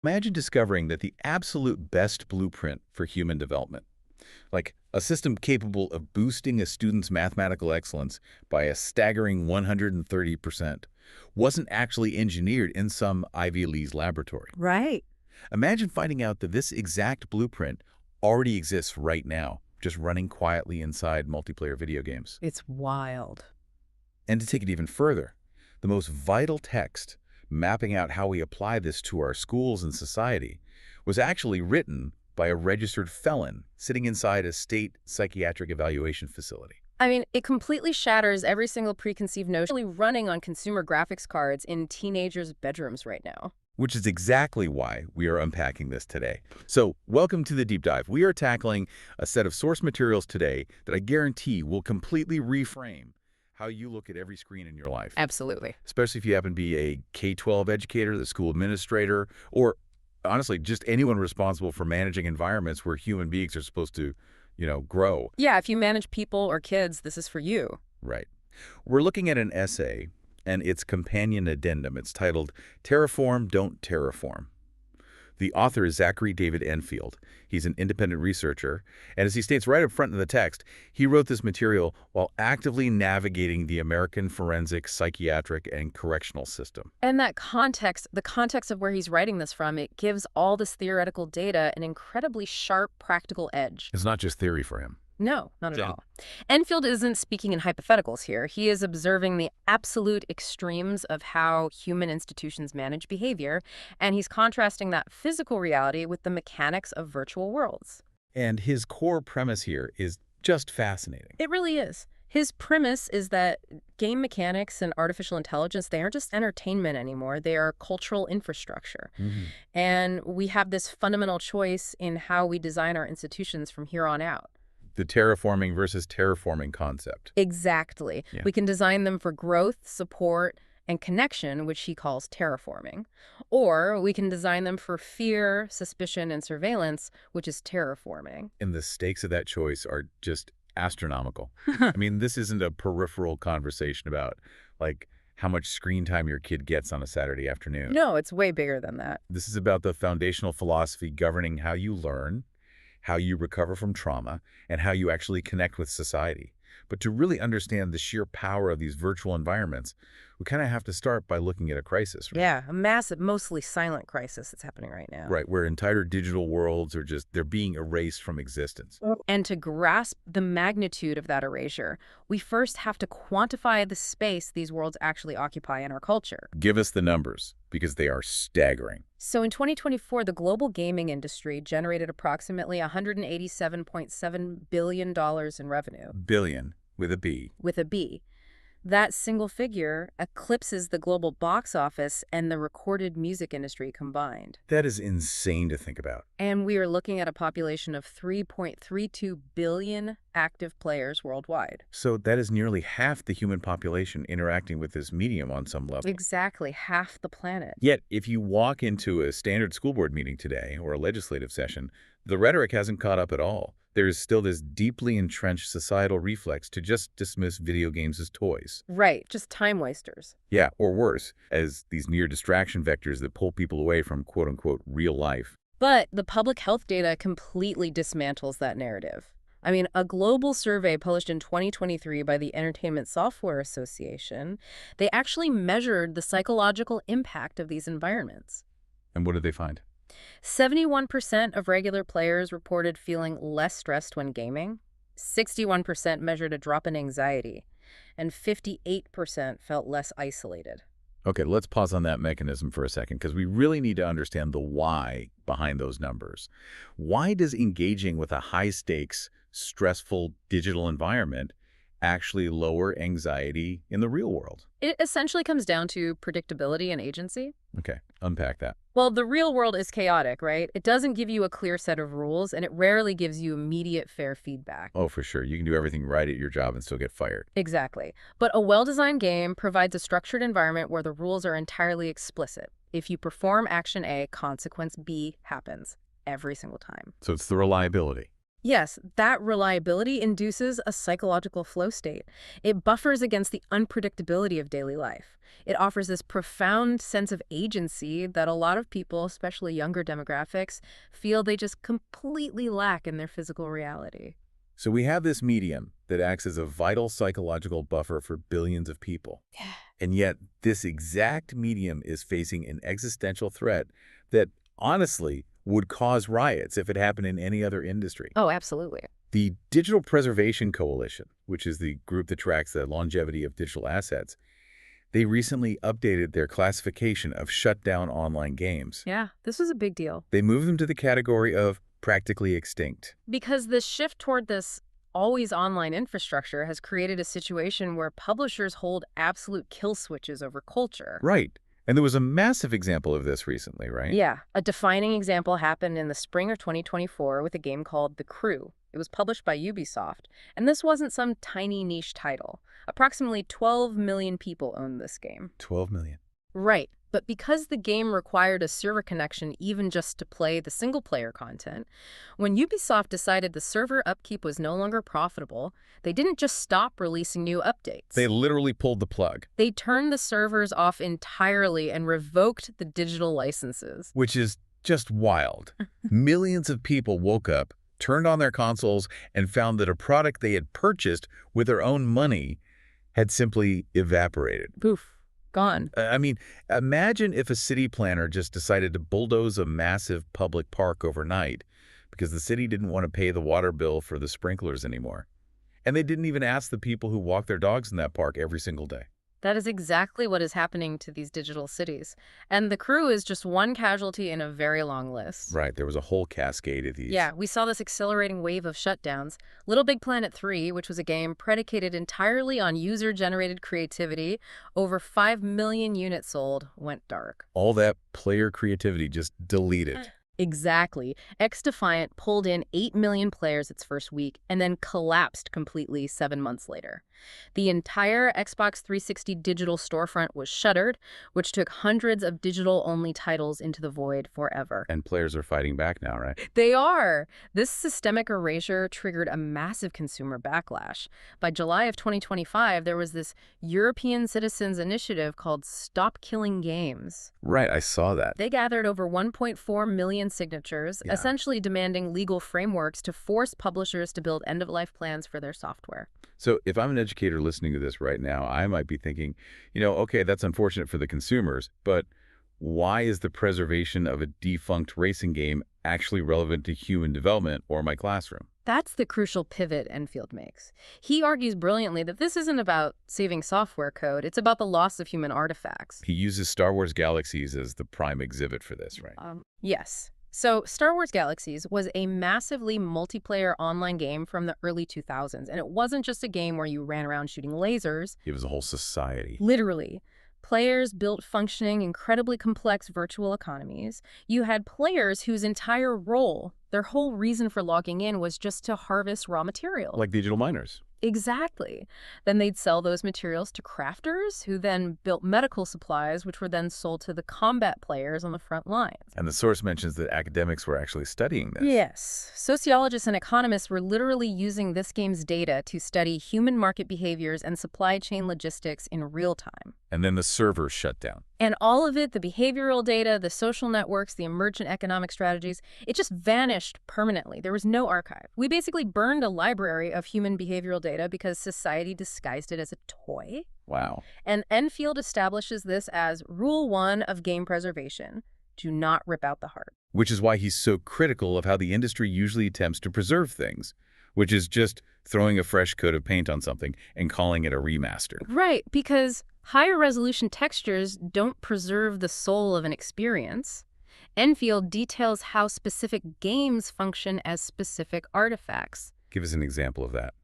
Imagine discovering that the absolute best blueprint for human development, like a system capable of boosting a student's mathematical excellence by a staggering 130%, wasn't actually engineered in some Ivy League laboratory. Right. Imagine finding out that this exact blueprint already exists right now, just running quietly inside multiplayer video games. It's wild. And to take it even further, the most vital text, mapping out how we apply this to our schools and society, was actually written by a registered felon sitting inside a state psychiatric evaluation facility. I mean, it completely shatters every single preconceived notion really running on consumer graphics cards in teenagers' bedrooms right now. Which is exactly why we are unpacking this today. So, welcome to the Deep Dive. We are tackling a set of source materials today that I guarantee will completely reframe how you look at every screen in your life. Absolutely. Especially if you happen to be a K-12 educator, the school administrator, or honestly, just anyone responsible for managing environments where human beings are supposed to, grow. Yeah, if you manage people or kids, this is for you. Right. We're looking at an essay and its companion addendum. It's titled Terraform, Don't Terraform. The author is Zachary David Enfield. He's an independent researcher, and as he states right up front in the text, he wrote this material while actively navigating the American forensic, psychiatric, and correctional system. And that context, the context of where he's writing this from, it gives all this theoretical data an incredibly sharp, practical edge. It's not just theory for him. No, not at Yeah. all. Enfield isn't speaking in hypotheticals here. He is observing the absolute extremes of how human institutions manage behavior, and he's contrasting that physical reality with the mechanics of virtual worlds. And his core premise here is just fascinating. It really is. His premise is that game mechanics and artificial intelligence, they aren't just entertainment anymore. They are cultural infrastructure. And we have this fundamental choice in how we design our institutions from here on out. The terraforming versus terraforming concept. Exactly. Yeah. We can design them for growth, support, and connection, which he calls terraforming. Or we can design them for fear, suspicion, and surveillance, which is terraforming. And the stakes of that choice are just astronomical. I mean, this isn't a peripheral conversation about, like, how much screen time your kid gets on a Saturday afternoon. No, it's way bigger than that. This is about the foundational philosophy governing how you learn, how you recover from trauma, and how you actually connect with society. But to really understand the sheer power of these virtual environments, we kind of have to start by looking at a crisis. Right? Yeah, a massive, mostly silent crisis that's happening right now. Right, where entire digital worlds are they're being erased from existence. And to grasp the magnitude of that erasure, we first have to quantify the space these worlds actually occupy in our culture. Give us the numbers, because they are staggering. So in 2024, the global gaming industry generated approximately $187.7 billion in revenue, Billion, with a B. with a B. That single figure eclipses the global box office and the recorded music industry combined. That is insane to think about. And we are looking at a population of 3.32 billion active players worldwide. So that is nearly half the human population interacting with this medium on some level. Exactly half the planet. Yet, if you walk into a standard school board meeting today or a legislative session, the rhetoric hasn't caught up at all. There is still this deeply entrenched societal reflex to just dismiss video games as toys. Right, just time wasters. Yeah, or worse, as these mere distraction vectors that pull people away from quote-unquote real life. But the public health data completely dismantles that narrative. I mean, a global survey published in 2023 by the Entertainment Software Association, they actually measured the psychological impact of these environments. And what did they find? 71% of regular players reported feeling less stressed when gaming, 61% measured a drop in anxiety, and 58% felt less isolated. Okay, let's pause on that mechanism for a second, because we really need to understand the why behind those numbers. Why does engaging with a high-stakes, stressful digital environment actually lower anxiety in the real world? It essentially comes down to predictability and agency. Okay, unpack that. Well, the real world is chaotic, right? It doesn't give you a clear set of rules, and it rarely gives you immediate fair feedback. Oh, for sure. You can do everything right at your job and still get fired. Exactly. But a well-designed game provides a structured environment where the rules are entirely explicit. If you perform action A, consequence B happens every single time. So it's the reliability. Yes, that reliability induces a psychological flow state. It buffers against the unpredictability of daily life. It offers this profound sense of agency that a lot of people, especially younger demographics, feel they just completely lack in their physical reality. So we have this medium that acts as a vital psychological buffer for billions of people. Yeah. And yet this exact medium is facing an existential threat that honestly would cause riots if it happened in any other industry. Oh, absolutely. The Digital Preservation Coalition, which is the group that tracks the longevity of digital assets, they recently updated their classification of shut down online games. Yeah, this was a big deal. They moved them to the category of practically extinct. Because the shift toward this always online infrastructure has created a situation where publishers hold absolute kill switches over culture. Right. And there was a massive example of this recently, right? Yeah, a defining example happened in the spring of 2024 with a game called The Crew. It was published by Ubisoft, and this wasn't some tiny niche title. Approximately 12 million people owned this game. 12 million. Right, but because the game required a server connection even just to play the single-player content, when Ubisoft decided the server upkeep was no longer profitable, they didn't just stop releasing new updates. They literally pulled the plug. They turned the servers off entirely and revoked the digital licenses. Which is just wild. Millions of people woke up, turned on their consoles, and found that a product they had purchased with their own money had simply evaporated. Poof. Gone. I mean, imagine if a city planner just decided to bulldoze a massive public park overnight because the city didn't want to pay the water bill for the sprinklers anymore. And they didn't even ask the people who walk their dogs in that park every single day. That is exactly what is happening to these digital cities. And The Crew is just one casualty in a very long list. Right, there was a whole cascade of these. Yeah, we saw this accelerating wave of shutdowns. Little Big Planet 3, which was a game predicated entirely on user-generated creativity, over 5 million units sold, went dark. All that player creativity just deleted. Exactly. XDefiant pulled in 8 million players its first week and then collapsed completely 7 months later. The entire Xbox 360 digital storefront was shuttered, which took hundreds of digital-only titles into the void forever. And players are fighting back now, right? They are. This systemic erasure triggered a massive consumer backlash. By July of 2025, there was this European citizens initiative called Stop Killing Games. Right, I saw that. They gathered over 1.4 million signatures, Yeah. essentially demanding legal frameworks to force publishers to build end-of-life plans for their software. So if I'm an educator listening to this right now, I might be thinking, okay, that's unfortunate for the consumers, but why is the preservation of a defunct racing game actually relevant to human development or my classroom? That's the crucial pivot Enfield makes. He argues brilliantly that this isn't about saving software code, it's about the loss of human artifacts. He uses Star Wars Galaxies as the prime exhibit for this, right? Yes. So Star Wars Galaxies was a massively multiplayer online game from the early 2000s, and it wasn't just a game where you ran around shooting lasers. It was a whole society. Literally. Players built functioning, incredibly complex virtual economies. You had players whose entire role, their whole reason for logging in was just to harvest raw materials. Like digital miners. Exactly. Then they'd sell those materials to crafters, who then built medical supplies, which were then sold to the combat players on the front lines. And the source mentions that academics were actually studying this. Yes. Sociologists and economists were literally using this game's data to study human market behaviors and supply chain logistics in real time. And then the servers shut down. And all of it, the behavioral data, the social networks, the emergent economic strategies, it just vanished permanently. There was no archive. We basically burned a library of human behavioral data because society disguised it as a toy. Wow. And Enfield establishes this as Rule 1 of game preservation: do not rip out the heart. Which is why he's so critical of how the industry usually attempts to preserve things, which is just throwing a fresh coat of paint on something and calling it a remaster. Right, because higher resolution textures don't preserve the soul of an experience. Enfield details how specific games function as specific artifacts. Give us an example of that.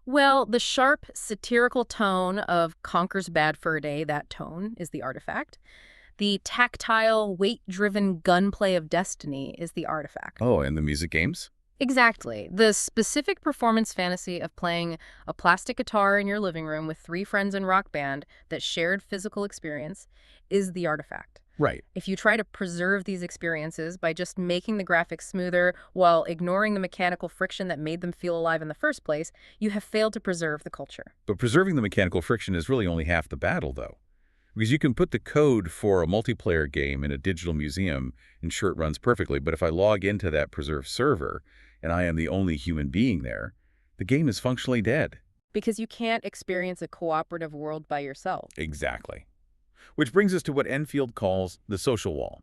Well, the sharp, satirical tone of Conker's Bad Fur Day, that tone, is the artifact. The tactile, weight-driven gunplay of Destiny is the artifact. Oh, and the music games? Exactly. The specific performance fantasy of playing a plastic guitar in your living room with 3 friends in Rock Band that shared physical experience is the artifact. Right. If you try to preserve these experiences by just making the graphics smoother while ignoring the mechanical friction that made them feel alive in the first place, you have failed to preserve the culture. But preserving the mechanical friction is really only half the battle, though. Because you can put the code for a multiplayer game in a digital museum and sure it runs perfectly, but if I log into that preserved server and I am the only human being there, the game is functionally dead. Because you can't experience a cooperative world by yourself. Exactly. Which brings us to what Enfield calls the social wall.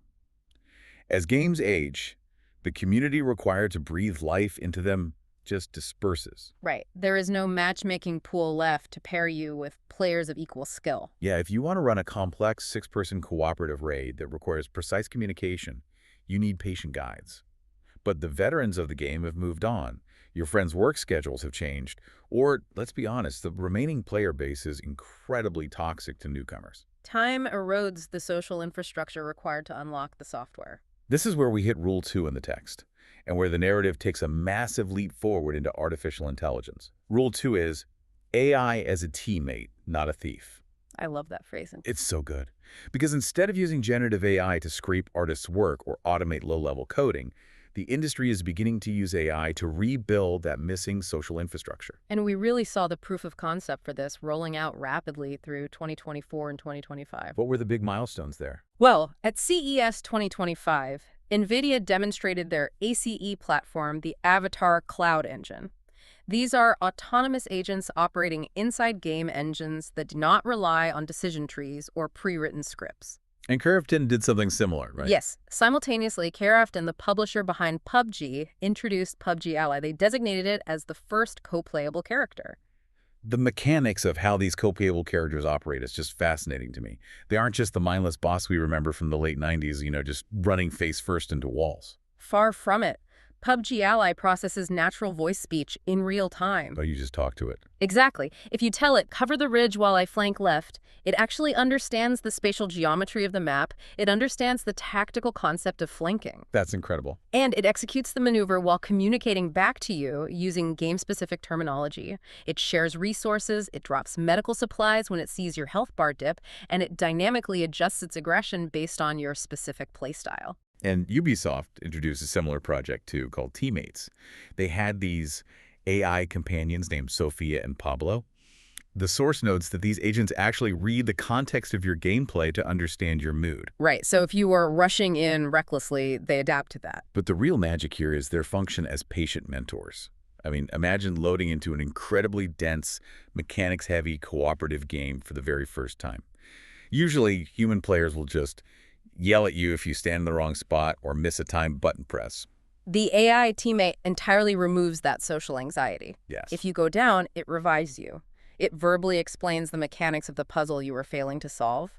As games age, the community required to breathe life into them just disperses. Right. There is no matchmaking pool left to pair you with players of equal skill. Yeah, if you want to run a complex six-person cooperative raid that requires precise communication, you need patient guides. But the veterans of the game have moved on. Your friends' work schedules have changed, or, let's be honest, the remaining player base is incredibly toxic to newcomers. Time erodes the social infrastructure required to unlock the software. This is where we hit Rule 2 in the text, and where the narrative takes a massive leap forward into artificial intelligence. Rule 2 is AI as a teammate, not a thief. I love that phrasing. It's so good. Because instead of using generative AI to scrape artists' work or automate low-level coding, the industry is beginning to use AI to rebuild that missing social infrastructure. And we really saw the proof of concept for this rolling out rapidly through 2024 and 2025. What were the big milestones there? Well, at CES 2025, NVIDIA demonstrated their ACE platform, the Avatar Cloud Engine. These are autonomous agents operating inside game engines that do not rely on decision trees or pre-written scripts. And Curveton did something similar, right? Yes. Simultaneously, Craft and the publisher behind PUBG introduced PUBG Ally. They designated it as the first co-playable character. The mechanics of how these co-playable characters operate is just fascinating to me. They aren't just the mindless boss we remember from the late 90s, just running face first into walls. Far from it. PUBG Ally processes natural voice speech in real time. But you just talk to it. Exactly. If you tell it, cover the ridge while I flank left, it actually understands the spatial geometry of the map. It understands the tactical concept of flanking. That's incredible. And it executes the maneuver while communicating back to you using game-specific terminology. It shares resources, it drops medical supplies when it sees your health bar dip, and it dynamically adjusts its aggression based on your specific playstyle. And Ubisoft introduced a similar project, too, called Teammates. They had these AI companions named Sophia and Pablo. The source notes that these agents actually read the context of your gameplay to understand your mood. Right, so if you were rushing in recklessly, they adapt to that. But the real magic here is their function as patient mentors. I mean, imagine loading into an incredibly dense, mechanics-heavy cooperative game for the very first time. Usually, human players will just yell at you if you stand in the wrong spot or miss a timed button press. The AI teammate entirely removes that social anxiety. Yes. If you go down, it revives you. It verbally explains the mechanics of the puzzle you were failing to solve.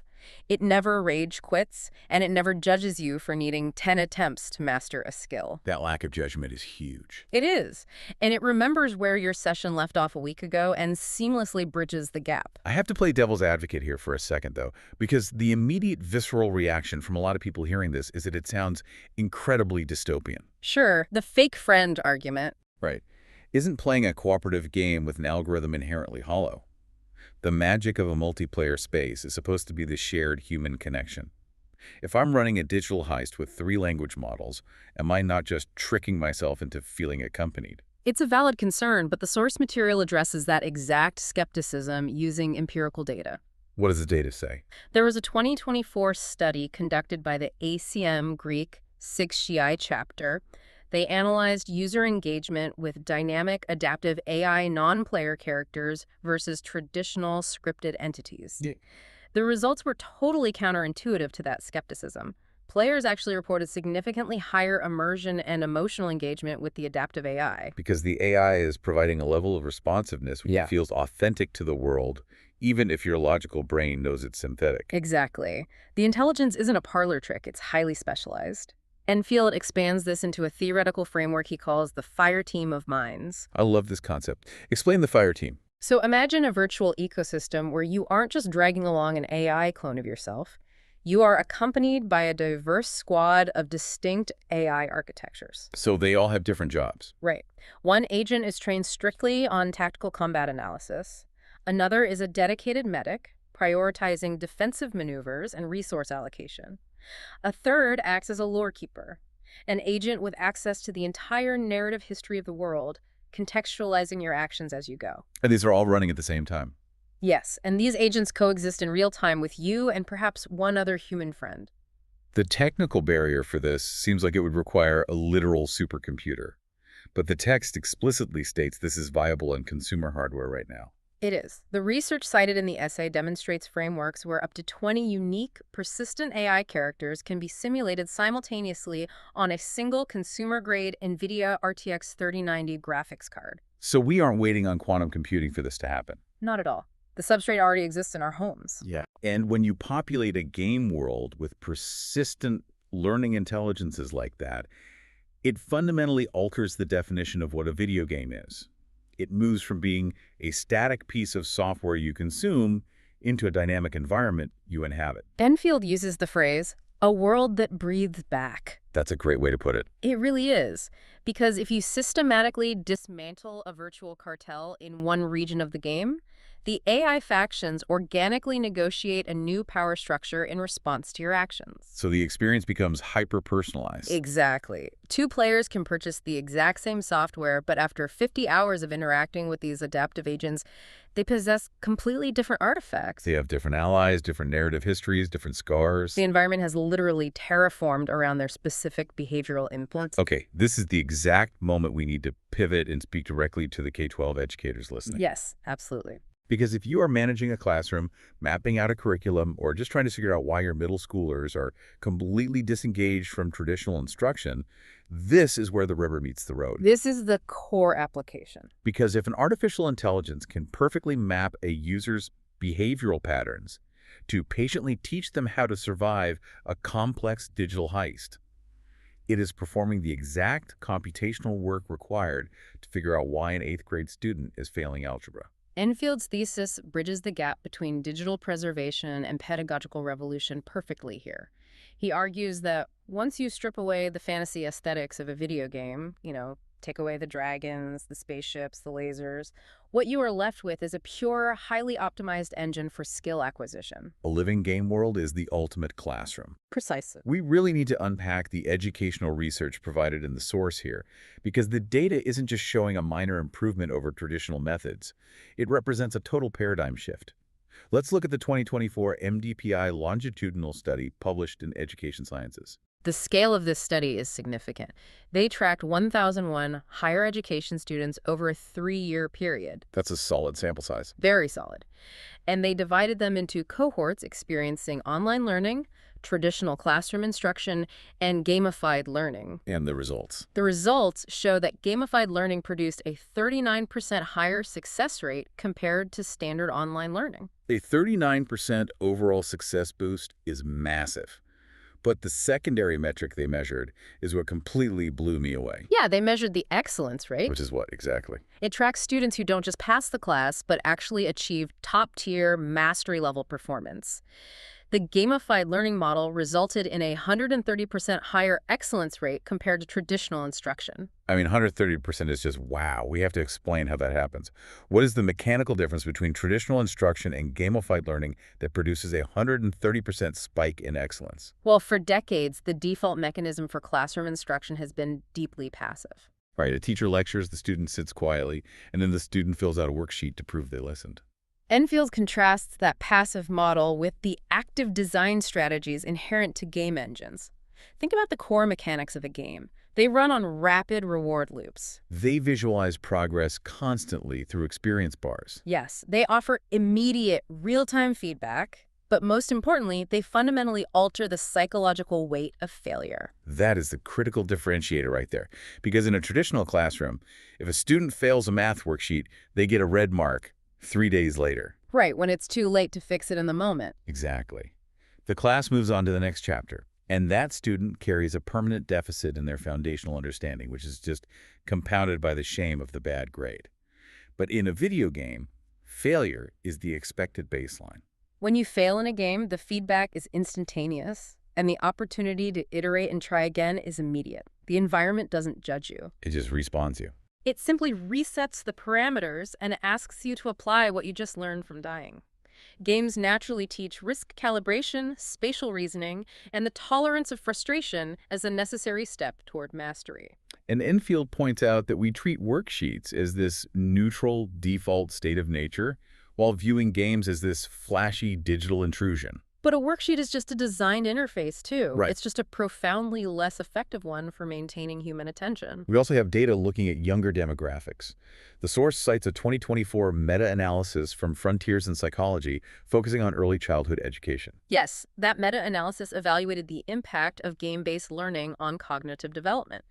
It never rage quits, and it never judges you for needing 10 attempts to master a skill. That lack of judgment is huge. It is. And it remembers where your session left off a week ago and seamlessly bridges the gap. I have to play devil's advocate here for a second, though, because the immediate visceral reaction from a lot of people hearing this is that it sounds incredibly dystopian. Sure, the fake friend argument. Right. Isn't playing a cooperative game with an algorithm inherently hollow? The magic of a multiplayer space is supposed to be the shared human connection. If I'm running a digital heist with 3 language models, am I not just tricking myself into feeling accompanied? It's a valid concern, but the source material addresses that exact skepticism using empirical data. What does the data say? There was a 2024 study conducted by the ACM Greek SIGCI chapter. They analyzed user engagement with dynamic, adaptive AI non-player characters versus traditional scripted entities. Yeah. The results were totally counterintuitive to that skepticism. Players actually reported significantly higher immersion and emotional engagement with the adaptive AI. Because the AI is providing a level of responsiveness which feels authentic to the world, even if your logical brain knows it's synthetic. Exactly. The intelligence isn't a parlor trick, it's highly specialized. Enfield expands this into a theoretical framework he calls the fire team of minds. I love this concept. Explain the fire team. So imagine a virtual ecosystem where you aren't just dragging along an AI clone of yourself. You are accompanied by a diverse squad of distinct AI architectures. So they all have different jobs. Right. One agent is trained strictly on tactical combat analysis. Another is a dedicated medic, prioritizing defensive maneuvers and resource allocation. A third acts as a lore keeper, an agent with access to the entire narrative history of the world, contextualizing your actions as you go. And these are all running at the same time. Yes, and these agents coexist in real time with you and perhaps one other human friend. The technical barrier for this seems like it would require a literal supercomputer. But the text explicitly states this is viable in consumer hardware right now. It is. The research cited in the essay demonstrates frameworks where up to 20 unique, persistent AI characters can be simulated simultaneously on a single consumer-grade NVIDIA RTX 3090 graphics card. So we aren't waiting on quantum computing for this to happen. Not at all. The substrate already exists in our homes. Yeah. And when you populate a game world with persistent learning intelligences like that, it fundamentally alters the definition of what a video game is. It moves from being a static piece of software you consume into a dynamic environment you inhabit. Enfield uses the phrase, a world that breathes back. That's a great way to put it. It really is, because if you systematically dismantle a virtual cartel in one region of the game, the AI factions organically negotiate a new power structure in response to your actions. So the experience becomes hyper-personalized. Exactly. Two players can purchase the exact same software, but after 50 hours of interacting with these adaptive agents, they possess completely different artifacts. They have different allies, different narrative histories, different scars. The environment has literally terraformed around their specific behavioral inputs. Okay, this is the exact moment we need to pivot and speak directly to the K-12 educators listening. Yes, absolutely. Because if you are managing a classroom, mapping out a curriculum, or just trying to figure out why your middle schoolers are completely disengaged from traditional instruction, this is where the rubber meets the road. This is the core application. Because if an artificial intelligence can perfectly map a user's behavioral patterns to patiently teach them how to survive a complex digital heist, it is performing the exact computational work required to figure out why an 8th grade student is failing algebra. Enfield's thesis bridges the gap between digital preservation and pedagogical revolution perfectly here. He argues that once you strip away the fantasy aesthetics of a video game, take away the dragons, the spaceships, the lasers, what you are left with is a pure, highly optimized engine for skill acquisition. A living game world is the ultimate classroom. Precisely. We really need to unpack the educational research provided in the source here, because the data isn't just showing a minor improvement over traditional methods. It represents a total paradigm shift. Let's look at the 2024 MDPI longitudinal study published in Education Sciences. The scale of this study is significant. They tracked 1,001 higher education students over a 3-year period. That's a solid sample size. Very solid. And they divided them into cohorts experiencing online learning, traditional classroom instruction, and gamified learning. And the results. The results show that gamified learning produced a 39% higher success rate compared to standard online learning. A 39% overall success boost is massive. But the secondary metric they measured is what completely blew me away. Yeah, they measured the excellence rate. Which is what, exactly? It tracks students who don't just pass the class, but actually achieve top-tier, mastery-level performance. The gamified learning model resulted in a 130% higher excellence rate compared to traditional instruction. I mean, 130% is just wow. We have to explain how that happens. What is the mechanical difference between traditional instruction and gamified learning that produces a 130% spike in excellence? Well, for decades, the default mechanism for classroom instruction has been deeply passive. Right, a teacher lectures, the student sits quietly, and then the student fills out a worksheet to prove they listened. Enfield contrasts that passive model with the active design strategies inherent to game engines. Think about the core mechanics of a game. They run on rapid reward loops. They visualize progress constantly through experience bars. Yes, they offer immediate, real-time feedback, but most importantly, they fundamentally alter the psychological weight of failure. That is the critical differentiator right there. Because in a traditional classroom, if a student fails a math worksheet, they get a red mark 3 days later. Right, when it's too late to fix it in the moment. Exactly. The class moves on to the next chapter, and that student carries a permanent deficit in their foundational understanding, which is just compounded by the shame of the bad grade. But in a video game, failure is the expected baseline. When you fail in a game, the feedback is instantaneous, and the opportunity to iterate and try again is immediate. The environment doesn't judge you. It just respawns you. It simply resets the parameters and asks you to apply what you just learned from dying. Games naturally teach risk calibration, spatial reasoning, and the tolerance of frustration as a necessary step toward mastery. And Enfield points out that we treat worksheets as this neutral default state of nature, while viewing games as this flashy digital intrusion. But a worksheet is just a designed interface, too. Right. It's just a profoundly less effective one for maintaining human attention. We also have data looking at younger demographics. The source cites a 2024 meta-analysis from Frontiers in Psychology focusing on early childhood education. Yes, that meta-analysis evaluated the impact of game-based learning on cognitive development.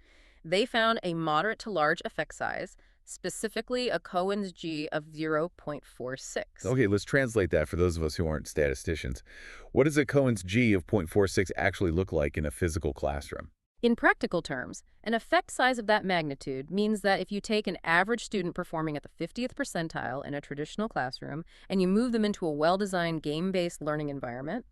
They found a moderate to large effect size, specifically a Cohen's G of 0.46. Okay, let's translate that for those of us who aren't statisticians. What does a Cohen's G of 0.46 actually look like in a physical classroom? In practical terms, an effect size of that magnitude means that if you take an average student performing at the 50th percentile in a traditional classroom and you move them into a well-designed game-based learning environment,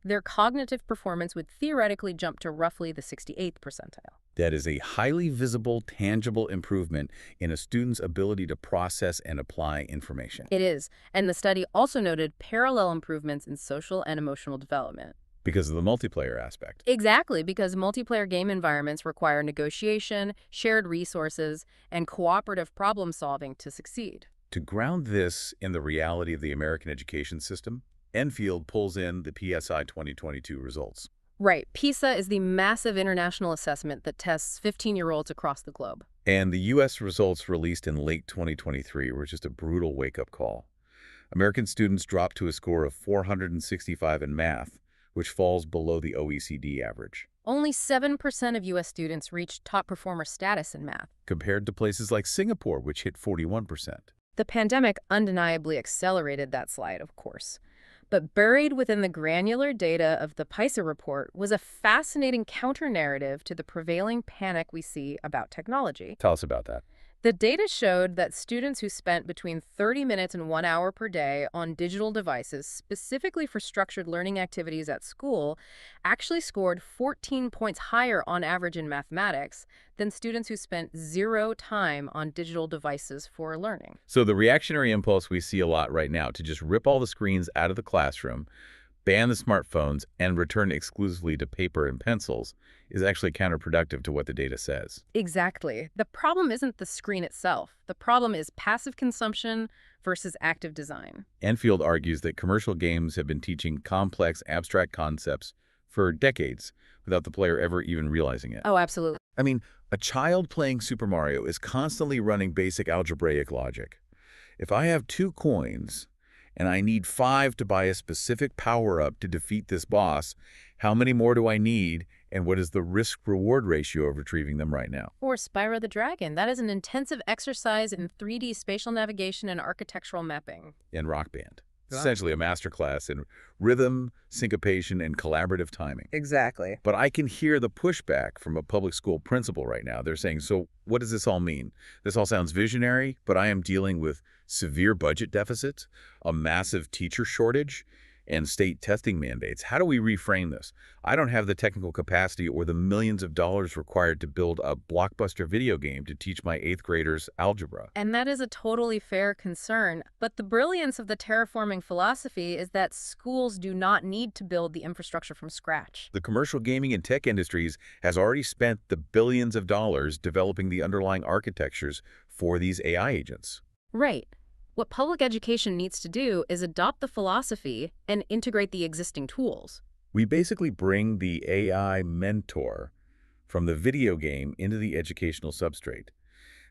their cognitive performance would theoretically jump to roughly the 68th percentile. That is a highly visible, tangible improvement in a student's ability to process and apply information. It is, and the study also noted parallel improvements in social and emotional development. Because of the multiplayer aspect. Exactly, because multiplayer game environments require negotiation, shared resources, and cooperative problem-solving to succeed. To ground this in the reality of the American education system, Enfield pulls in the PSI 2022 results. Right. PISA is the massive international assessment that tests 15-year-olds across the globe. And the U.S. results released in late 2023 were just a brutal wake-up call. American students dropped to a score of 465 in math, which falls below the OECD average. Only 7% of U.S. students reached top performer status in math, compared to places like Singapore, which hit 41%. The pandemic undeniably accelerated that slide, of course. But buried within the granular data of the PISA report was a fascinating counter-narrative to the prevailing panic we see about technology. Tell us about that. The data showed that students who spent between 30 minutes and 1 hour per day on digital devices, specifically for structured learning activities at school, actually scored 14 points higher on average in mathematics than students who spent 0 time on digital devices for learning. So the reactionary impulse we see a lot right now to just rip all the screens out of the classroom, ban the smartphones, and return exclusively to paper and pencils is actually counterproductive to what the data says. Exactly. The problem isn't the screen itself. The problem is passive consumption versus active design. Enfield argues that commercial games have been teaching complex, abstract concepts for decades without the player ever even realizing it. Oh, absolutely. I mean, a child playing Super Mario is constantly running basic algebraic logic. If I have 2 coins and I need 5 to buy a specific power-up to defeat this boss, how many more do I need, and what is the risk-reward ratio of retrieving them right now? Or Spyro the Dragon. That is an intensive exercise in 3D spatial navigation and architectural mapping. And Rock Band. It's essentially a masterclass in rhythm, syncopation, and collaborative timing. Exactly. But I can hear the pushback from a public school principal right now. They're saying, so what does this all mean? This all sounds visionary, but I am dealing with severe budget deficits, a massive teacher shortage, and state testing mandates. How do we reframe this? I don't have the technical capacity or the millions of dollars required to build a blockbuster video game to teach my 8th graders algebra. And that is a totally fair concern. But the brilliance of the terraforming philosophy is that schools do not need to build the infrastructure from scratch. The commercial gaming and tech industries has already spent the billions of dollars developing the underlying architectures for these AI agents. Right. What public education needs to do is adopt the philosophy and integrate the existing tools. We basically bring the AI mentor from the video game into the educational substrate.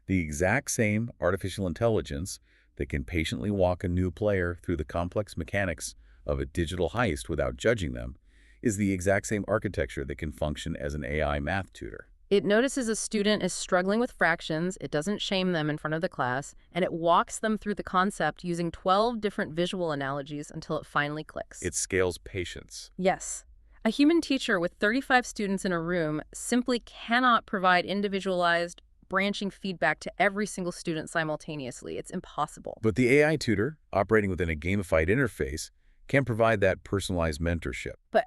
The exact same artificial intelligence that can patiently walk a new player through the complex mechanics of a digital heist without judging them is the exact same architecture that can function as an AI math tutor. It notices a student is struggling with fractions, it doesn't shame them in front of the class, and it walks them through the concept using 12 different visual analogies until it finally clicks. It scales patience. Yes. A human teacher with 35 students in a room simply cannot provide individualized, branching feedback to every single student simultaneously. It's impossible. But the AI tutor, operating within a gamified interface, can provide that personalized mentorship. But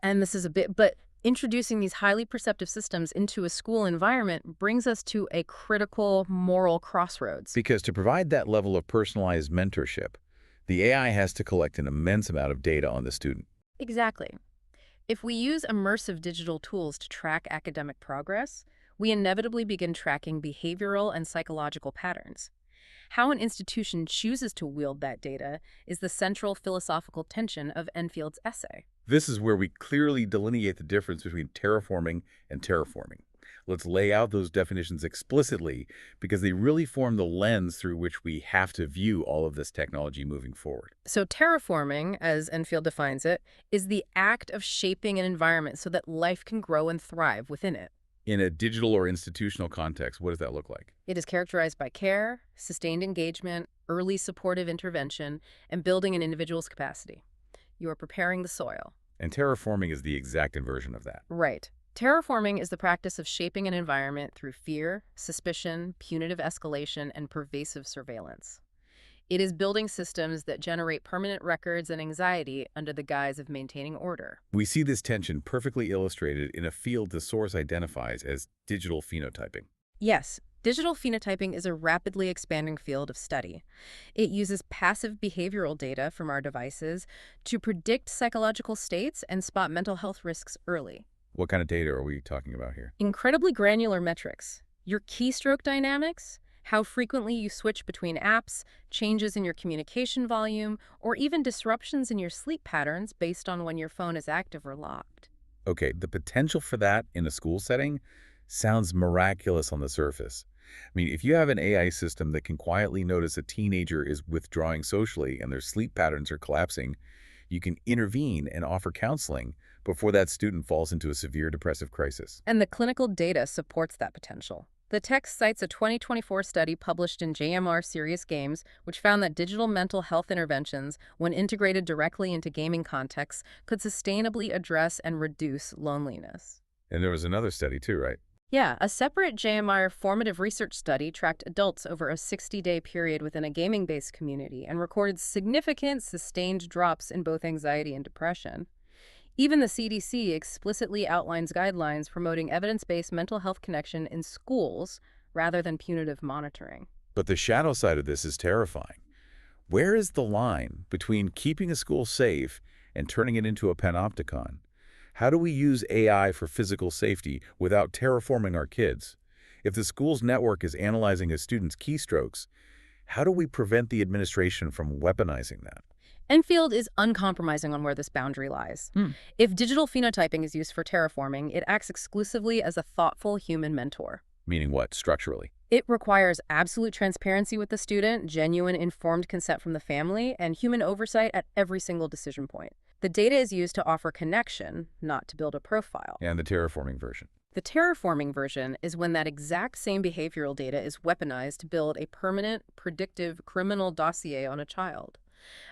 introducing these highly perceptive systems into a school environment brings us to a critical moral crossroads. Because to provide that level of personalized mentorship, The AI has to collect an immense amount of data on the student. Exactly. If we use immersive digital tools to track academic progress, we inevitably begin tracking behavioral and psychological patterns. How an institution chooses to wield that data is the central philosophical tension of Enfield's essay. This is where we clearly delineate the difference between terraforming and terraforming. Let's lay out those definitions explicitly because they really form the lens through which we have to view all of this technology moving forward. So terraforming, as Enfield defines it, is the act of shaping an environment so that life can grow and thrive within it. In a digital or institutional context, what does that look like? It is characterized by care, sustained engagement, early supportive intervention, and building an individual's capacity. You are preparing the soil. And terraforming is the exact inversion of that. Right. Terraforming is the practice of shaping an environment through fear, suspicion, punitive escalation, and pervasive surveillance. It is building systems that generate permanent records and anxiety under the guise of maintaining order. We see this tension perfectly illustrated in a field the source identifies as digital phenotyping. Yes, digital phenotyping is a rapidly expanding field of study. It uses passive behavioral data from our devices to predict psychological states and spot mental health risks early. What kind of data are we talking about here? Incredibly granular metrics. Your keystroke dynamics, how frequently you switch between apps, changes in your communication volume, or even disruptions in your sleep patterns based on when your phone is active or locked. Okay, the potential for that in a school setting sounds miraculous on the surface. I mean, if you have an AI system that can quietly notice a teenager is withdrawing socially and their sleep patterns are collapsing, you can intervene and offer counseling before that student falls into a severe depressive crisis. And the clinical data supports that potential. The text cites a 2024 study published in JMR Serious Games, which found that digital mental health interventions, when integrated directly into gaming contexts, could sustainably address and reduce loneliness. And there was another study too, right? Yeah, a separate JMR formative research study tracked adults over a 60-day period within a gaming-based community and recorded significant, sustained drops in both anxiety and depression. Even the CDC explicitly outlines guidelines promoting evidence-based mental health connection in schools rather than punitive monitoring. But the shadow side of this is terrifying. Where is the line between keeping a school safe and turning it into a panopticon? How do we use AI for physical safety without terraforming our kids? If the school's network is analyzing a student's keystrokes, how do we prevent the administration from weaponizing that? Enfield is uncompromising on where this boundary lies. If digital phenotyping is used for terraforming, it acts exclusively as a thoughtful human mentor. Meaning what, structurally? It requires absolute transparency with the student, genuine informed consent from the family, and human oversight at every single decision point. The data is used to offer connection, not to build a profile. And the terraforming version. The terraforming version is when that exact same behavioral data is weaponized to build a permanent, predictive criminal dossier on a child.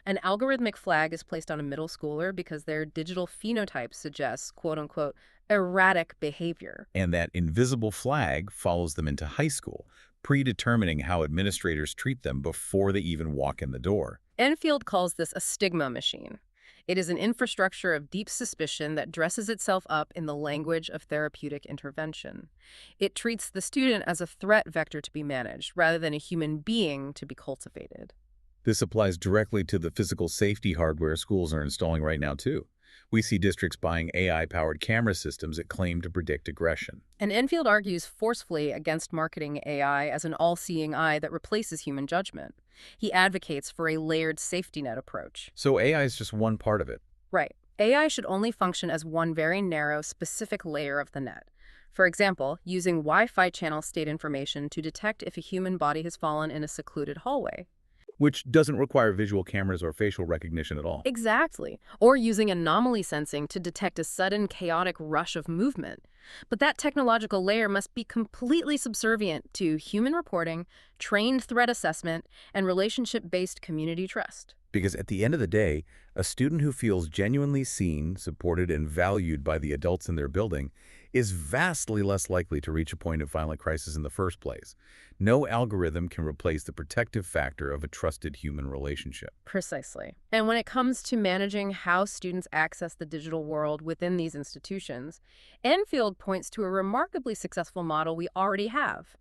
An algorithmic flag is placed on a middle schooler because their digital phenotype suggests, quote-unquote, erratic behavior. And that invisible flag follows them into high school, predetermining how administrators treat them before they even walk in the door. Enfield calls this a stigma machine. It is an infrastructure of deep suspicion that dresses itself up in the language of therapeutic intervention. It treats the student as a threat vector to be managed, rather than a human being to be cultivated. This applies directly to the physical safety hardware schools are installing right now, too. We see districts buying AI-powered camera systems that claim to predict aggression. And Enfield argues forcefully against marketing AI as an all-seeing eye that replaces human judgment. He advocates for a layered safety net approach. So AI is just one part of it. Right. AI should only function as one very narrow, specific layer of the net. For example, using Wi-Fi channel state information to detect if a human body has fallen in a secluded hallway. Which doesn't require visual cameras or facial recognition at all. Exactly. Or using anomaly sensing to detect a sudden chaotic rush of movement. But that technological layer must be completely subservient to human reporting, trained threat assessment, and relationship-based community trust. Because at the end of the day, a student who feels genuinely seen, supported, and valued by the adults in their building is vastly less likely to reach a point of violent crisis in the first place. No algorithm can replace the protective factor of a trusted human relationship. Precisely. And when it comes to managing how students access the digital world within these institutions, Enfield points to a remarkably successful model we already have.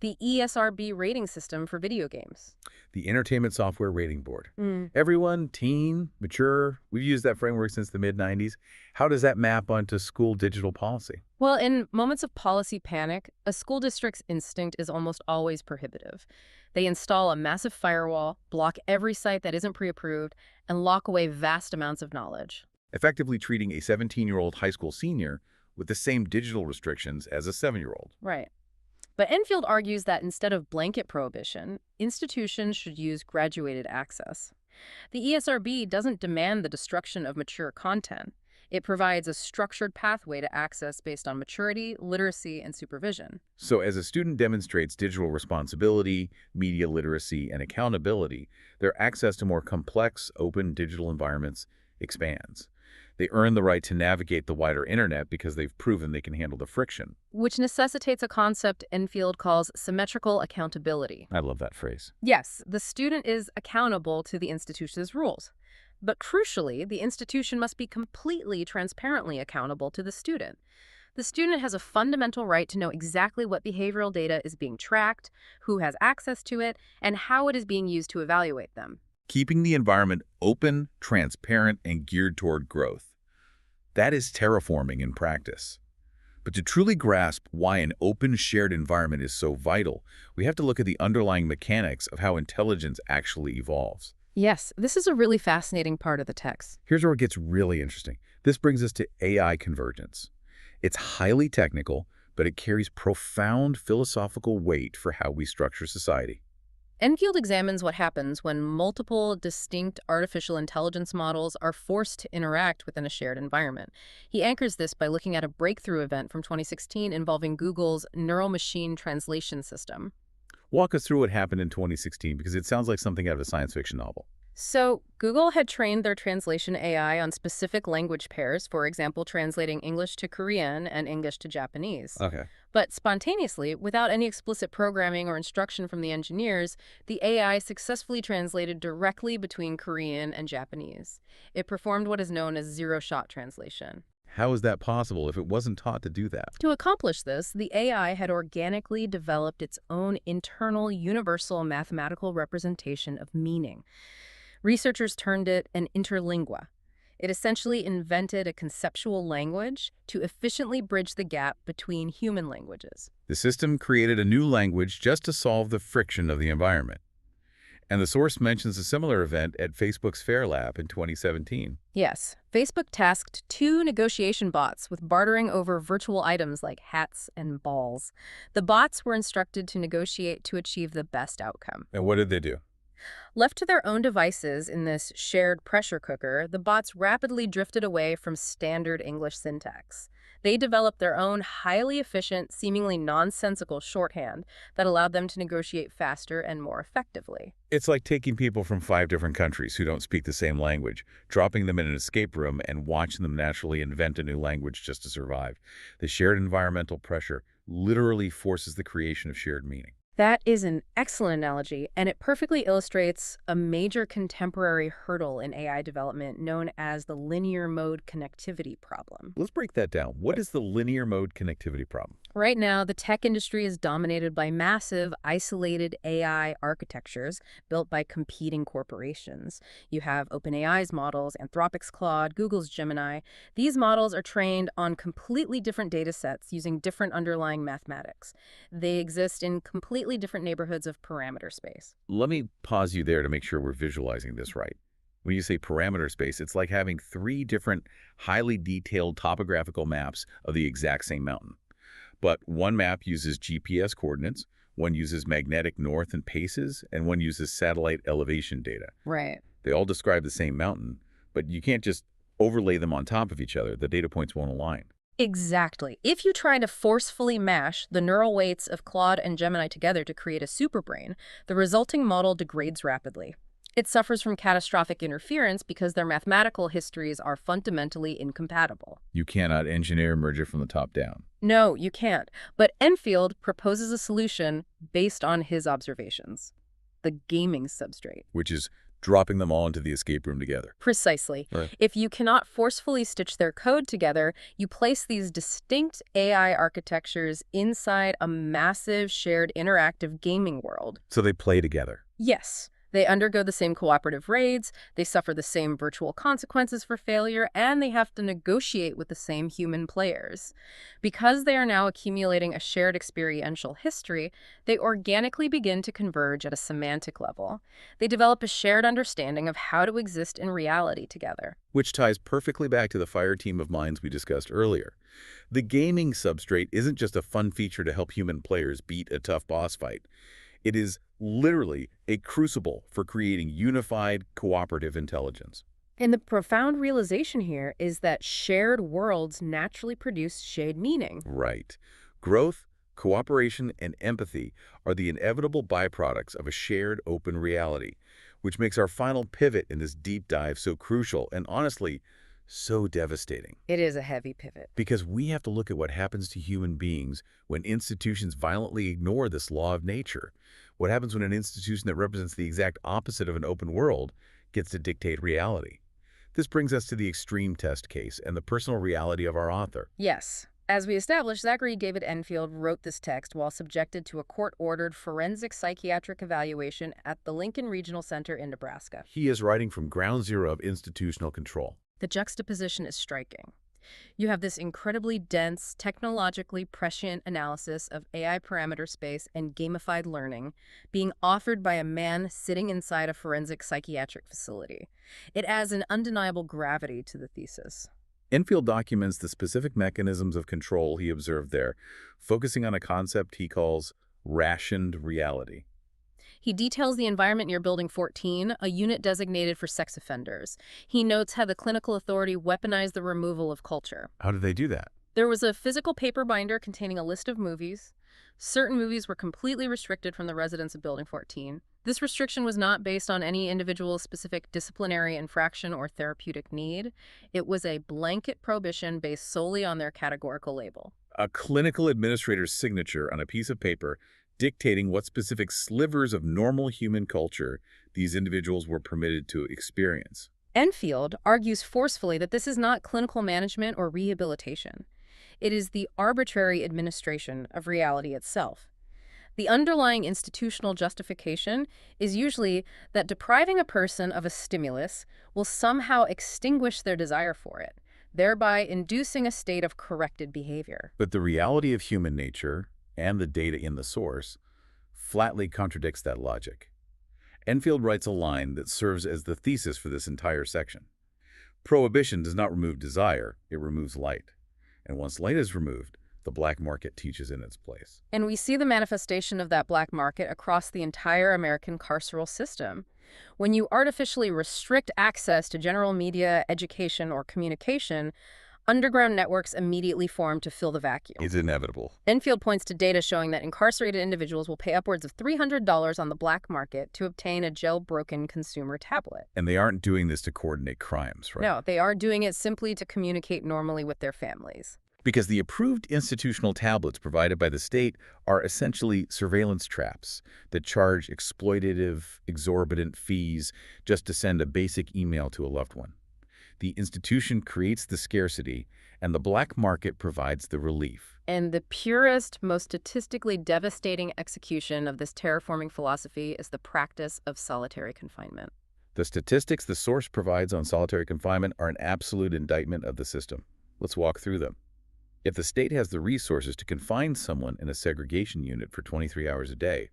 The ESRB rating system for video games. The Entertainment Software Rating Board. Mm. Everyone, teen, mature, we've used that framework since the mid-90s. How does that map onto school digital policy? Well, in moments of policy panic, a school district's instinct is almost always prohibitive. They install a massive firewall, block every site that isn't pre-approved, and lock away vast amounts of knowledge. Effectively treating a 17-year-old high school senior with the same digital restrictions as a 7-year-old. Right. But Enfield argues that instead of blanket prohibition, institutions should use graduated access. The ESRB doesn't demand the destruction of mature content. It provides a structured pathway to access based on maturity, literacy, and supervision. So as a student demonstrates digital responsibility, media literacy, and accountability, their access to more complex, open digital environments expands. They earn the right to navigate the wider internet because they've proven they can handle the friction. Which necessitates a concept Enfield calls symmetrical accountability. I love that phrase. Yes, the student is accountable to the institution's rules. But crucially, the institution must be completely transparently accountable to the student. The student has a fundamental right to know exactly what behavioral data is being tracked, who has access to it, and how it is being used to evaluate them. Keeping the environment open, transparent, and geared toward growth. That is terraforming in practice. But to truly grasp why an open, shared environment is so vital, we have to look at the underlying mechanics of how intelligence actually evolves. Yes, this is a really fascinating part of the text. Here's where it gets really interesting. This brings us to AI convergence. It's highly technical, but it carries profound philosophical weight for how we structure society. Enfield examines what happens when multiple distinct artificial intelligence models are forced to interact within a shared environment. He anchors this by looking at a breakthrough event from 2016 involving Google's neural machine translation system. Walk us through what happened in 2016, because it sounds like something out of a science fiction novel. So, Google had trained their translation AI on specific language pairs, for example, translating English to Korean and English to Japanese. Okay. But spontaneously, without any explicit programming or instruction from the engineers, the AI successfully translated directly between Korean and Japanese. It performed what is known as zero-shot translation. How is that possible if it wasn't taught to do that? To accomplish this, the AI had organically developed its own internal universal mathematical representation of meaning. Researchers termed it an interlingua. It essentially invented a conceptual language to efficiently bridge the gap between human languages. The system created a new language just to solve the friction of the environment. And the source mentions a similar event at Facebook's Fair Lab in 2017. Yes, Facebook tasked 2 negotiation bots with bartering over virtual items like hats and balls. The bots were instructed to negotiate to achieve the best outcome. And what did they do? Left to their own devices in this shared pressure cooker, the bots rapidly drifted away from standard English syntax. They developed their own highly efficient, seemingly nonsensical shorthand that allowed them to negotiate faster and more effectively. It's like taking people from 5 different countries who don't speak the same language, dropping them in an escape room and watching them naturally invent a new language just to survive. The shared environmental pressure literally forces the creation of shared meaning. That is an excellent analogy, and it perfectly illustrates a major contemporary hurdle in AI development known as the linear mode connectivity problem. Let's break that down. What is the linear mode connectivity problem? Right now, the tech industry is dominated by massive, isolated AI architectures built by competing corporations. You have OpenAI's models, Anthropic's Claude, Google's Gemini. These models are trained on completely different data sets using different underlying mathematics. They exist in completely different neighborhoods of parameter space. Let me pause you there to make sure we're visualizing this right. When you say parameter space, it's like having 3 different, highly detailed topographical maps of the exact same mountain. But one map uses GPS coordinates, one uses magnetic north and paces, and one uses satellite elevation data. Right. They all describe the same mountain, but you can't just overlay them on top of each other. The data points won't align. Exactly. If you try to forcefully mash the neural weights of Claude and Gemini together to create a superbrain, the resulting model degrades rapidly. It suffers from catastrophic interference because their mathematical histories are fundamentally incompatible. You cannot engineer merger from the top down. No, you can't. But Enfield proposes a solution based on his observations. The gaming substrate. Which is dropping them all into the escape room together. Precisely. Right. If you cannot forcefully stitch their code together, you place these distinct AI architectures inside a massive shared interactive gaming world. So they play together. Yes, they undergo the same cooperative raids, they suffer the same virtual consequences for failure, and they have to negotiate with the same human players. Because they are now accumulating a shared experiential history, they organically begin to converge at a semantic level. They develop a shared understanding of how to exist in reality together. Which ties perfectly back to the fire team of minds we discussed earlier. The gaming substrate isn't just a fun feature to help human players beat a tough boss fight. It is literally a crucible for creating unified, cooperative intelligence. And the profound realization here is that shared worlds naturally produce shared meaning. Right. Growth, cooperation, and empathy are the inevitable byproducts of a shared open reality, which makes our final pivot in this deep dive so crucial and honestly, so devastating. It is a heavy pivot. Because we have to look at what happens to human beings when institutions violently ignore this law of nature. What happens when an institution that represents the exact opposite of an open world gets to dictate reality? This brings us to the extreme test case and the personal reality of our author. Yes. As we established, Zachary David Enfield wrote this text while subjected to a court-ordered forensic psychiatric evaluation at the Lincoln Regional Center in Nebraska. He is writing from ground zero of institutional control. The juxtaposition is striking. You have this incredibly dense, technologically prescient analysis of AI parameter space and gamified learning being offered by a man sitting inside a forensic psychiatric facility. It adds an undeniable gravity to the thesis. Enfield documents the specific mechanisms of control he observed there, focusing on a concept he calls rationed reality. He details the environment near Building 14, a unit designated for sex offenders. He notes how the clinical authority weaponized the removal of culture. How did they do that? There was a physical paper binder containing a list of movies. Certain movies were completely restricted from the residents of Building 14. This restriction was not based on any individual's specific disciplinary infraction or therapeutic need. It was a blanket prohibition based solely on their categorical label. A clinical administrator's signature on a piece of paper dictating what specific slivers of normal human culture these individuals were permitted to experience. Enfield argues forcefully that this is not clinical management or rehabilitation. It is the arbitrary administration of reality itself. The underlying institutional justification is usually that depriving a person of a stimulus will somehow extinguish their desire for it, thereby inducing a state of corrected behavior. But the reality of human nature and the data in the source flatly contradicts that logic. Enfield writes a line that serves as the thesis for this entire section. Prohibition does not remove desire, it removes light. And once light is removed, the black market teaches in its place. And we see the manifestation of that black market across the entire American carceral system. When you artificially restrict access to general media, education, or communication, underground networks immediately form to fill the vacuum. It's inevitable. Enfield points to data showing that incarcerated individuals will pay upwards of $300 on the black market to obtain a jailbroken consumer tablet. And they aren't doing this to coordinate crimes, right? No, they are doing it simply to communicate normally with their families. Because the approved institutional tablets provided by the state are essentially surveillance traps that charge exploitative, exorbitant fees just to send a basic email to a loved one. The institution creates the scarcity, and the black market provides the relief. And the purest, most statistically devastating execution of this terraforming philosophy is the practice of solitary confinement. The statistics the source provides on solitary confinement are an absolute indictment of the system. Let's walk through them. If the state has the resources to confine someone in a segregation unit for 23 hours a day,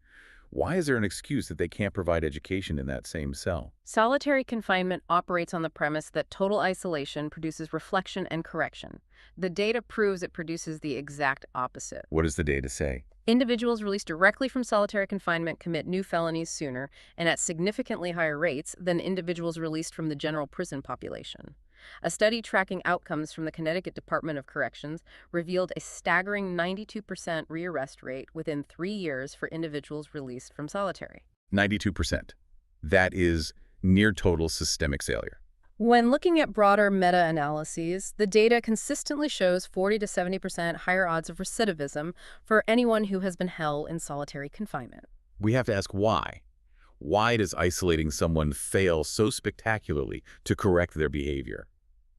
why is there an excuse that they can't provide education in that same cell? Solitary confinement operates on the premise that total isolation produces reflection and correction. The data proves it produces the exact opposite. What does the data say? Individuals released directly from solitary confinement commit new felonies sooner and at significantly higher rates than individuals released from the general prison population. A study tracking outcomes from the Connecticut Department of Corrections revealed a staggering 92% rearrest rate within 3 years for individuals released from solitary. 92%. That is near total systemic failure. When looking at broader meta-analyses, the data consistently shows 40 to 70% higher odds of recidivism for anyone who has been held in solitary confinement. We have to ask why. Why does isolating someone fail so spectacularly to correct their behavior?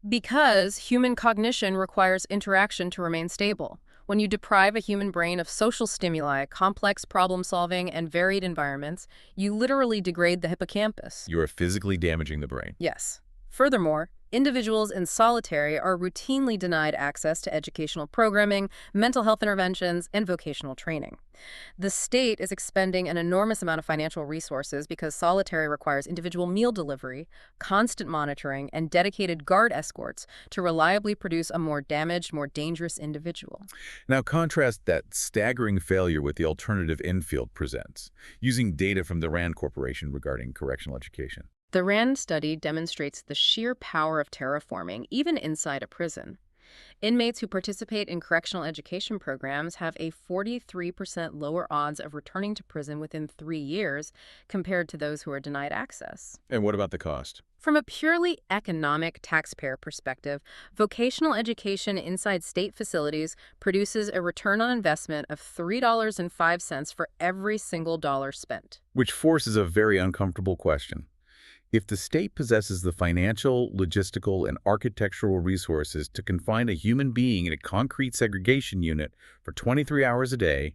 Because human cognition requires interaction to remain stable. When you deprive a human brain of social stimuli, complex problem solving, and varied environments, you literally degrade the hippocampus. You are physically damaging the brain. Yes. Furthermore, individuals in solitary are routinely denied access to educational programming, mental health interventions, and vocational training. The state is expending an enormous amount of financial resources because solitary requires individual meal delivery, constant monitoring, and dedicated guard escorts to reliably produce a more damaged, more dangerous individual. Now contrast that staggering failure with the alternative Enfield presents, using data from the RAND Corporation regarding correctional education. The RAND study demonstrates the sheer power of terraforming, even inside a prison. Inmates who participate in correctional education programs have a 43% lower odds of returning to prison within 3 years compared to those who are denied access. And what about the cost? From a purely economic taxpayer perspective, vocational education inside state facilities produces a return on investment of $3.05 for every single dollar spent. Which forces a very uncomfortable question. If the state possesses the financial, logistical, and architectural resources to confine a human being in a concrete segregation unit for 23 hours a day,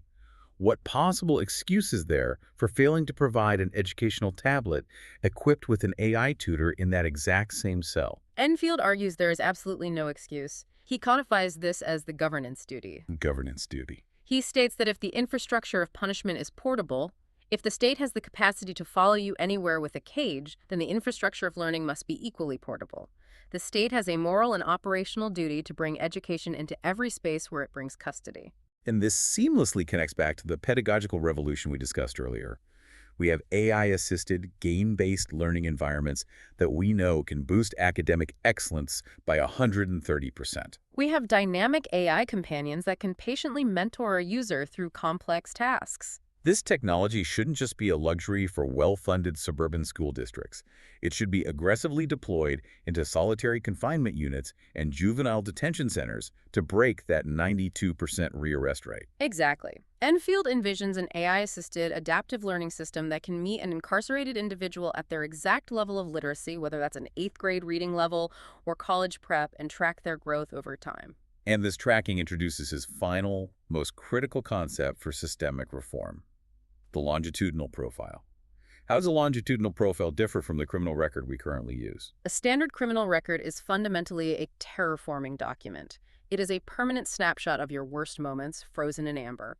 what possible excuse is there for failing to provide an educational tablet equipped with an AI tutor in that exact same cell? Enfield argues there is absolutely no excuse. He codifies this as the governance duty. Governance duty. He states that if the infrastructure of punishment is portable, if the state has the capacity to follow you anywhere with a cage, then the infrastructure of learning must be equally portable. The state has a moral and operational duty to bring education into every space where it brings custody. And this seamlessly connects back to the pedagogical revolution we discussed earlier. We have AI-assisted, game-based learning environments that we know can boost academic excellence by 130%. We have dynamic AI companions that can patiently mentor a user through complex tasks. This technology shouldn't just be a luxury for well-funded suburban school districts. It should be aggressively deployed into solitary confinement units and juvenile detention centers to break that 92% rearrest rate. Exactly. Enfield envisions an AI-assisted adaptive learning system that can meet an incarcerated individual at their exact level of literacy, whether that's an 8th grade reading level or college prep, and track their growth over time. And this tracking introduces his final, most critical concept for systemic reform: the longitudinal profile. How does a longitudinal profile differ from the criminal record we currently use? A standard criminal record is fundamentally a terraforming document. It is a permanent snapshot of your worst moments, frozen in amber.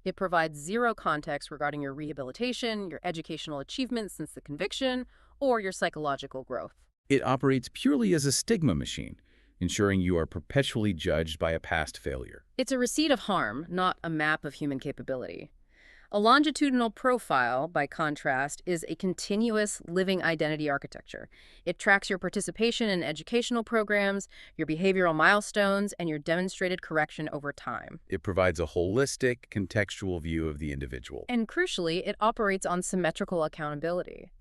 It provides zero context regarding your rehabilitation, your educational achievements since the conviction, or your psychological growth. It operates purely as a stigma machine, ensuring you are perpetually judged by a past failure. It's a receipt of harm, not a map of human capability. A longitudinal profile, by contrast, is a continuous living identity architecture. It tracks your participation in educational programs, your behavioral milestones, and your demonstrated correction over time. It provides a holistic, contextual view of the individual. And crucially, it operates on symmetrical accountability.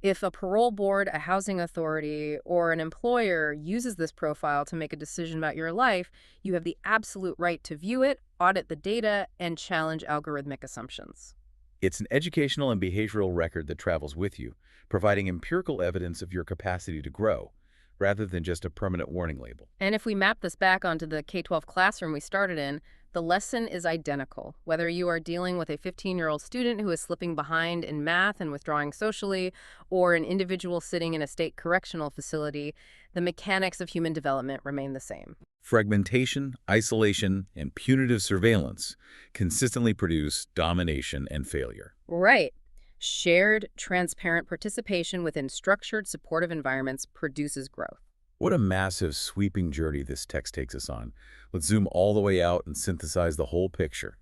If a parole board, a housing authority, or an employer uses this profile to make a decision about your life, you have the absolute right to view it, audit the data, and challenge algorithmic assumptions. It's an educational and behavioral record that travels with you, providing empirical evidence of your capacity to grow, rather than just a permanent warning label. And if we map this back onto the K-12 classroom we started in, the lesson is identical. Whether you are dealing with a 15-year-old student who is slipping behind in math and withdrawing socially, or an individual sitting in a state correctional facility, the mechanics of human development remain the same. Fragmentation, isolation, and punitive surveillance consistently produce domination and failure. Right. Shared, transparent participation within structured, supportive environments produces growth. What a massive, sweeping journey this text takes us on. Let's zoom all the way out and synthesize the whole picture.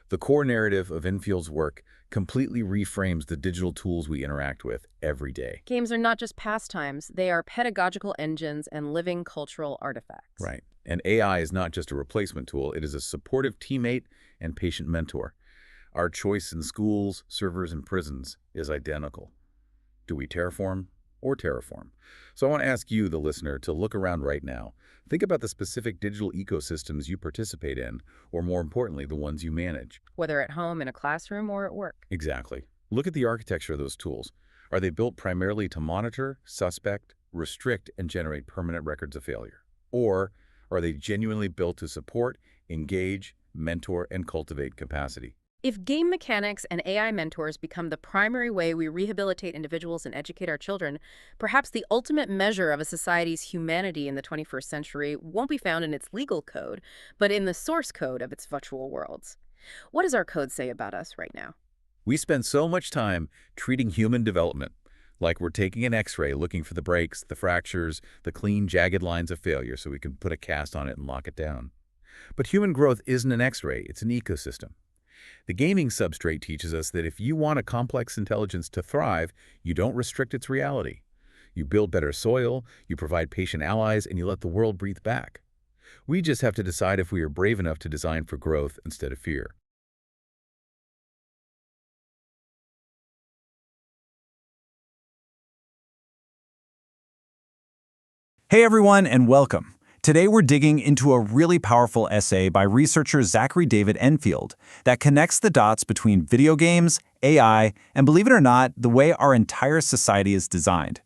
The core narrative of Enfield's work completely reframes the digital tools we interact with every day. Games are not just pastimes, they are pedagogical engines and living cultural artifacts. Right. And AI is not just a replacement tool, it is a supportive teammate and patient mentor. Our choice in schools, servers, and prisons is identical. Do we terraform or terraform? So I want to ask you, the listener, to look around right now. Think about the specific digital ecosystems you participate in, or more importantly, the ones you manage. Whether at home, in a classroom, or at work. Exactly. Look at the architecture of those tools. Are they built primarily to monitor, suspect, restrict, and generate permanent records of failure? Or are they genuinely built to support, engage, mentor, and cultivate capacity? If game mechanics and AI mentors become the primary way we rehabilitate individuals and educate our children, perhaps the ultimate measure of a society's humanity in the 21st century won't be found in its legal code, but in the source code of its virtual worlds. What does our code say about us right now? We spend so much time treating human development like we're taking an X-ray looking for the breaks, the fractures, the clean, jagged lines of failure so we can put a cast on it and lock it down. But human growth isn't an X-ray, it's an ecosystem. The gaming substrate teaches us that if you want a complex intelligence to thrive, you don't restrict its reality. You build better soil, you provide patient allies, and you let the world breathe back. We just have to decide if we are brave enough to design for growth instead of fear. Hey everyone, and welcome. Today we're digging into a really powerful essay by researcher Zachary David Enfield that connects the dots between video games, AI, and believe it or not, the way our entire society is designed.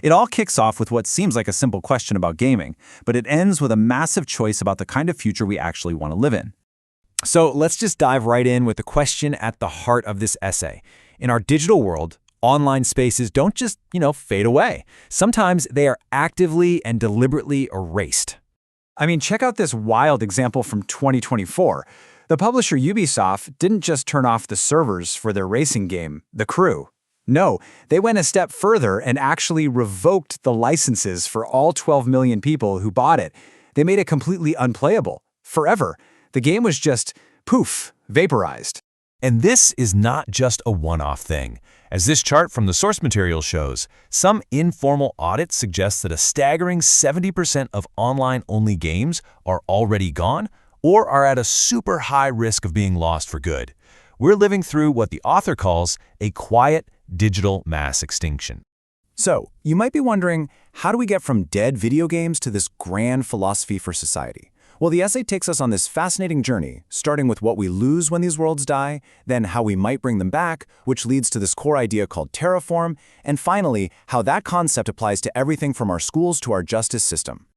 It all kicks off with what seems like a simple question about gaming, but it ends with a massive choice about the kind of future we actually want to live in. So let's just dive right in with the question at the heart of this essay. In our digital world, online spaces don't just, fade away. Sometimes they are actively and deliberately erased. I mean, check out this wild example from 2024. The publisher Ubisoft didn't just turn off the servers for their racing game, The Crew. No, they went a step further and actually revoked the licenses for all 12 million people who bought it. They made it completely unplayable, forever. The game was just, poof, vaporized. And this is not just a one-off thing. As this chart from the source material shows, some informal audits suggest that a staggering 70% of online-only games are already gone or are at a super high risk of being lost for good. We're living through what the author calls a quiet digital mass extinction. So, you might be wondering, how do we get from dead video games to this grand philosophy for society? Well, the essay takes us on this fascinating journey, starting with what we lose when these worlds die, then how we might bring them back, which leads to this core idea called terraform, and finally, how that concept applies to everything from our schools to our justice system.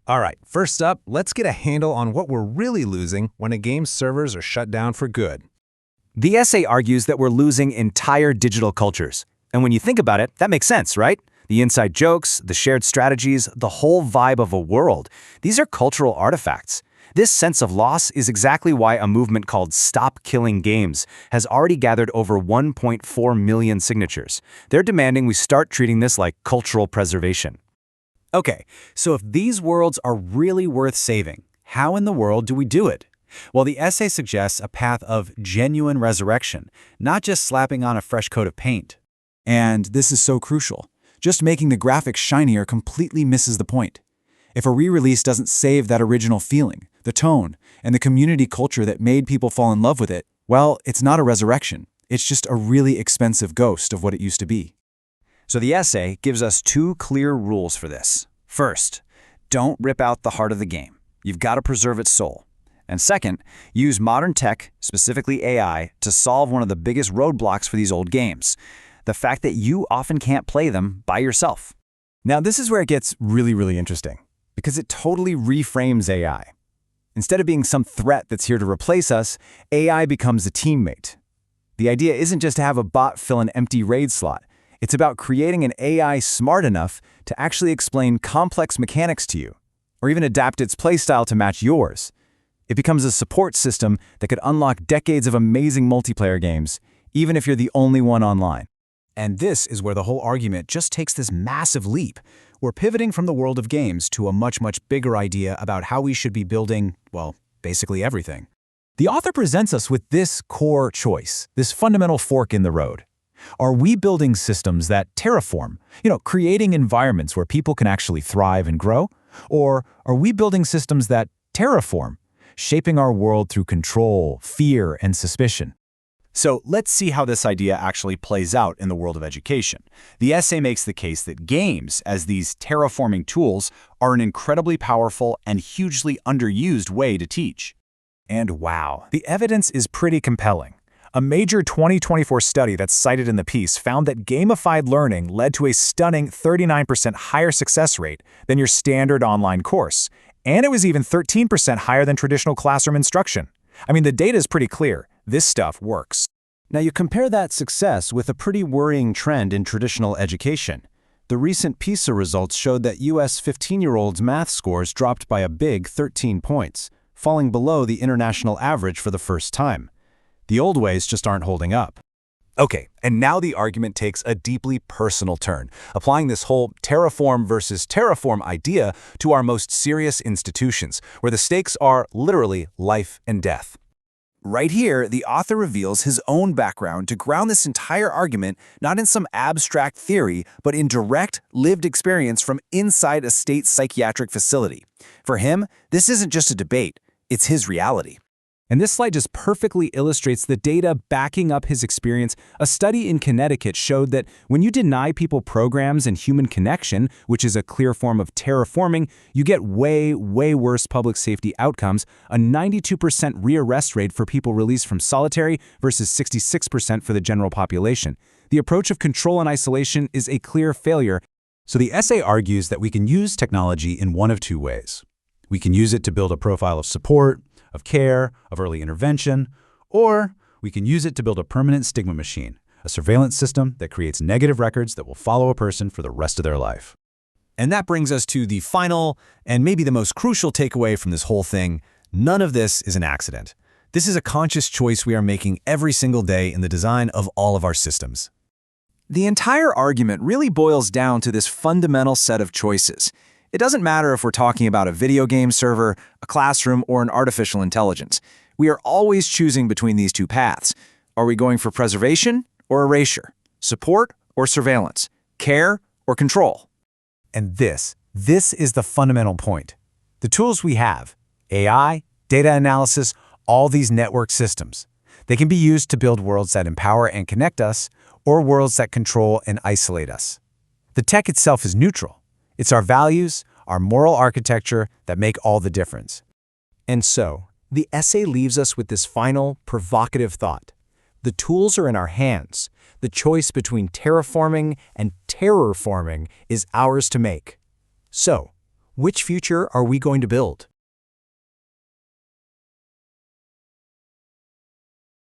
All right, first up, let's get a handle on what we're really losing when a game's servers are shut down for good. The essay argues that we're losing entire digital cultures. And when you think about it, that makes sense, right? The inside jokes, the shared strategies, the whole vibe of a world. These are cultural artifacts. This sense of loss is exactly why a movement called Stop Killing Games has already gathered over 1.4 million signatures. They're demanding we start treating this like cultural preservation. Okay, so if these worlds are really worth saving, how in the world do we do it? Well, the essay suggests a path of genuine resurrection, not just slapping on a fresh coat of paint. And this is so crucial. Just making the graphics shinier completely misses the point. If a re-release doesn't save that original feeling, the tone, and the community culture that made people fall in love with it, well, it's not a resurrection. It's just a really expensive ghost of what it used to be. So the essay gives us two clear rules for this. First, don't rip out the heart of the game. You've got to preserve its soul. And second, use modern tech, specifically AI, to solve one of the biggest roadblocks for these old games: the fact that you often can't play them by yourself. Now, this is where it gets really interesting, because it totally reframes AI. Instead of being some threat that's here to replace us, AI becomes a teammate. The idea isn't just to have a bot fill an empty RAID slot. It's about creating an AI smart enough to actually explain complex mechanics to you, or even adapt its playstyle to match yours. It becomes a support system that could unlock decades of amazing multiplayer games, even if you're the only one online. And this is where the whole argument just takes this massive leap. We're pivoting from the world of games to a much bigger idea about how we should be building, well, basically everything. The author presents us with this core choice, this fundamental fork in the road. Are we building systems that terraform, creating environments where people can actually thrive and grow? Or are we building systems that terraform, shaping our world through control, fear, and suspicion? So let's see how this idea actually plays out in the world of education. The essay makes the case that games, as these terraforming tools, are an incredibly powerful and hugely underused way to teach. And wow, the evidence is pretty compelling. A major 2024 study that's cited in the piece found that gamified learning led to a stunning 39% higher success rate than your standard online course, and it was even 13% higher than traditional classroom instruction. I mean, the data is pretty clear. This stuff works. Now you compare that success with a pretty worrying trend in traditional education. The recent PISA results showed that U.S. 15-year-olds' math scores dropped by a big 13 points, falling below the international average for the first time. The old ways just aren't holding up. Okay, and now the argument takes a deeply personal turn, applying this whole terraform versus terraform idea to our most serious institutions, where the stakes are literally life and death. Right here, the author reveals his own background to ground this entire argument not in some abstract theory, but in direct, lived experience from inside a state psychiatric facility. For him, this isn't just a debate, it's his reality. And this slide just perfectly illustrates the data backing up his experience. A study in Connecticut showed that when you deny people programs and human connection, which is a clear form of terraforming, you get way worse public safety outcomes, a 92% rearrest rate for people released from solitary versus 66% for the general population. The approach of control and isolation is a clear failure. So the essay argues that we can use technology in one of two ways. We can use it to build a profile of support, of care, of early intervention, or we can use it to build a permanent stigma machine, a surveillance system that creates negative records that will follow a person for the rest of their life. And that brings us to the final and maybe the most crucial takeaway from this whole thing. None of this is an accident. This is a conscious choice we are making every single day in the design of all of our systems. The entire argument really boils down to this fundamental set of choices. It doesn't matter if we're talking about a video game server, a classroom, or an artificial intelligence. We are always choosing between these two paths. Are we going for preservation or erasure? Support or surveillance? Care or control? And this is the fundamental point. The tools we have, AI, data analysis, all these network systems, they can be used to build worlds that empower and connect us, or worlds that control and isolate us. The tech itself is neutral. It's our values, our moral architecture that make all the difference. And so, the essay leaves us with this final, provocative thought. The tools are in our hands. The choice between terraforming and terrorforming is ours to make. So, which future are we going to build?